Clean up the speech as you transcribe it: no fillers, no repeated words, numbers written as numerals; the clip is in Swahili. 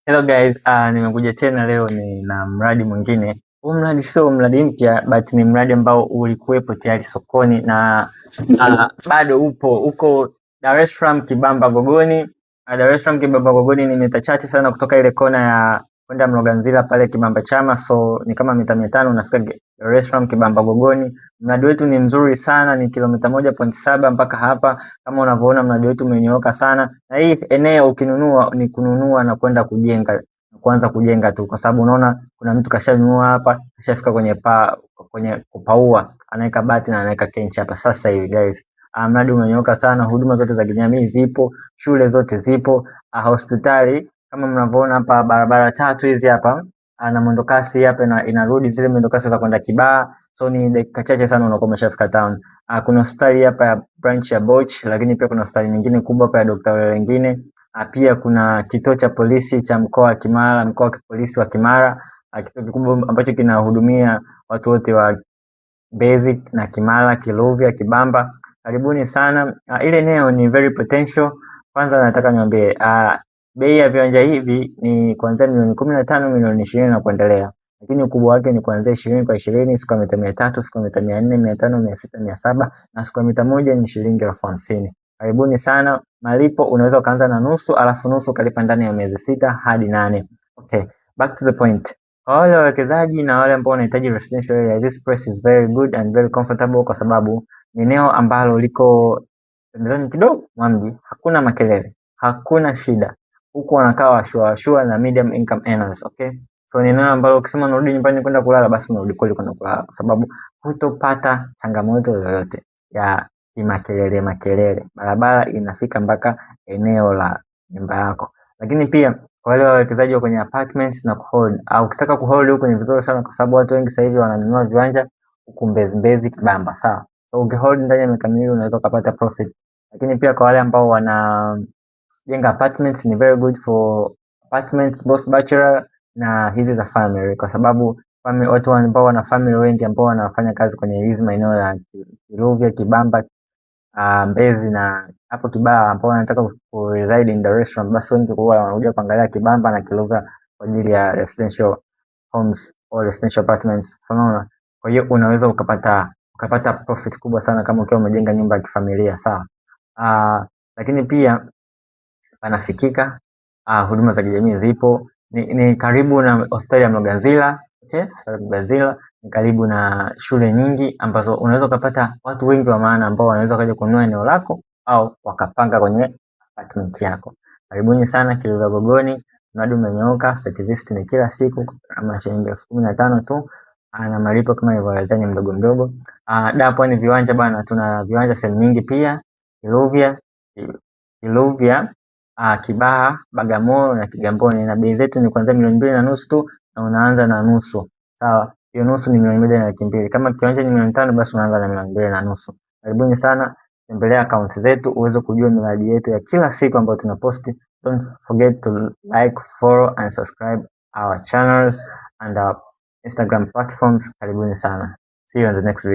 Hello guys, nimekuja tena leo na mradi mwingine. Huu mradi sio mradi mpya but ni mradi ambao ulikuwepo tayari sokoni na bado uko Dar es Salaam Kibamba Gogoni. Dar es Salaam Kibamba Gogoni ni mita chache sana kutoka ile kona ya kwenda Mloganzila pale Kibamba Chama, so ni kama mita 500 unafika Dar es Salaam Kibamba Gogoni. Mradi wetu ni mzuri sana, ni kilomita 1.7 mpaka hapa. Kama unavyoona mradi wetu umenyooka sana. Na hii eneo ukinunua ni kununua na kwenda kuanza kujenga tu, kwa sababu unaona kuna mtu kashanunua hapa, kashafika kwenye kupaua, anaweka bati na anaweka kenchi hapa sasa hivi guys. Mradi umenyooka sana, huduma zote za kijamii zipo, shule zote zipo, hospitali kama mnavyoona hapa, barabara tatu hizi hapa, na mwendokasi hapa inarudi zile mwendokasi za kwenda Kibaha, so ni dakika chache sana unakuwa umeshafika town. Kuna hospitali hapa ya branch ya Boch, lakini pia kuna hospitali nyingine kubwa hapa ya Dr. wengine. Pia kuna kituo cha polisi cha mkoa wa Kimara, mkoa wa polisi wa Kimara, kituo kikubwa ambacho kinahudumia watu wote wa Basic na Kimara, Kiluvya, Kibamba. Karibuni sana. Ile eneo ni very potential. Kwanza nataka niambie bei ya viwanja hivi ni kuanzia milioni 15, milioni 20 na kuendelea. Lakini ukubwa wake ni kuanzia 20 kwa 20, square mita 300, square mita 400, 500, 600, 700 na square mita moja ni shilingi 50,000. Karibuni sana. Malipo unaweza ukaanza na nusu, alafu nusu kalipa ndani ya miezi 6 hadi 8. Okay, back to the point. Kwa wale wawekezaji na wale ambao wanahitaji residential area, this place is very good and very comfortable, kwa sababu ni eneo ambalo liko pembezoni kidogo mwa mji, hakuna makelele, hakuna shida. Huku wanakaa washua na medium income earners, okay? So ni eneo ambalo ukisema unarudi nyumbani kwenda kulala, basi unarudi kweli kwenda kulala, kwa sababu hutopata changamoto yoyote ya makelele. Barabara inafika mpaka eneo la nyumba yako. Lakini pia kwa wale wawekezaji wa kwenye apartments na kuhold, au ukitaka kuhold huko ni vizuri sana, kwa sababu watu wengi sasa hivi wananunua viwanja huko Mbezi Kibamba, sawa? So ukihold ndani ya miaka miwili unaweza kupata profit. Lakini pia kwa wale ambao wanajenga apartments, ni very good for apartments both bachelor na hizi za family, kwa sababu watu ambao wana family wengi ambao wanafanya kazi kwenye hizi maeneo ya Kiluvya, Kibamba, Mbezi na hapo Kibaha, ambao wanataka ku reside in Dar es Salaam, basi wengi huwa wanakuja kuangalia Kibamba na Kiluvya kwa ajili ya residential homes au residential apartments, unaona. Kwa hiyo unaweza ukapata profit kubwa sana kama ukiwa umejenga nyumba ya kifamilia, sawa. Lakini pia panafikika, huduma za kijamii zipo, ni karibu na hospitali ya Mloganzila, okay? Hospitali ya Mloganzila ni karibu na shule nyingi ambazo unaweza kupata watu wengi wa maana ambao wanaweza kaja kununua eneo lako au wakapanga kwenye apartment yako. Karibuni sana Kiluvya Gogoni, mradi umenyooka. Site visit ni kila siku kama shilingi 15,000 tu, na malipo kama nilivyoelezea ni mdogo. Dapo ni viwanja bana, tuna viwanja sehemu nyingi pia, Kiluvya, Kibaha, Bagamoyo na Kigamboni, na bei zetu ni kuanzia 2.5 tu na unaanza na nusu, sawa. Hiyo nusu ni 1,200,000. Kama kiwanja ni 500,000 basi unaanza na 2.5. Karibuni sana, tembelea account zetu uweze kujua miradi yetu ya kila siku ambayo tunaposti. Don't forget to like, follow and subscribe our channels and our Instagram platforms. Karibuni sana. See you on the next video.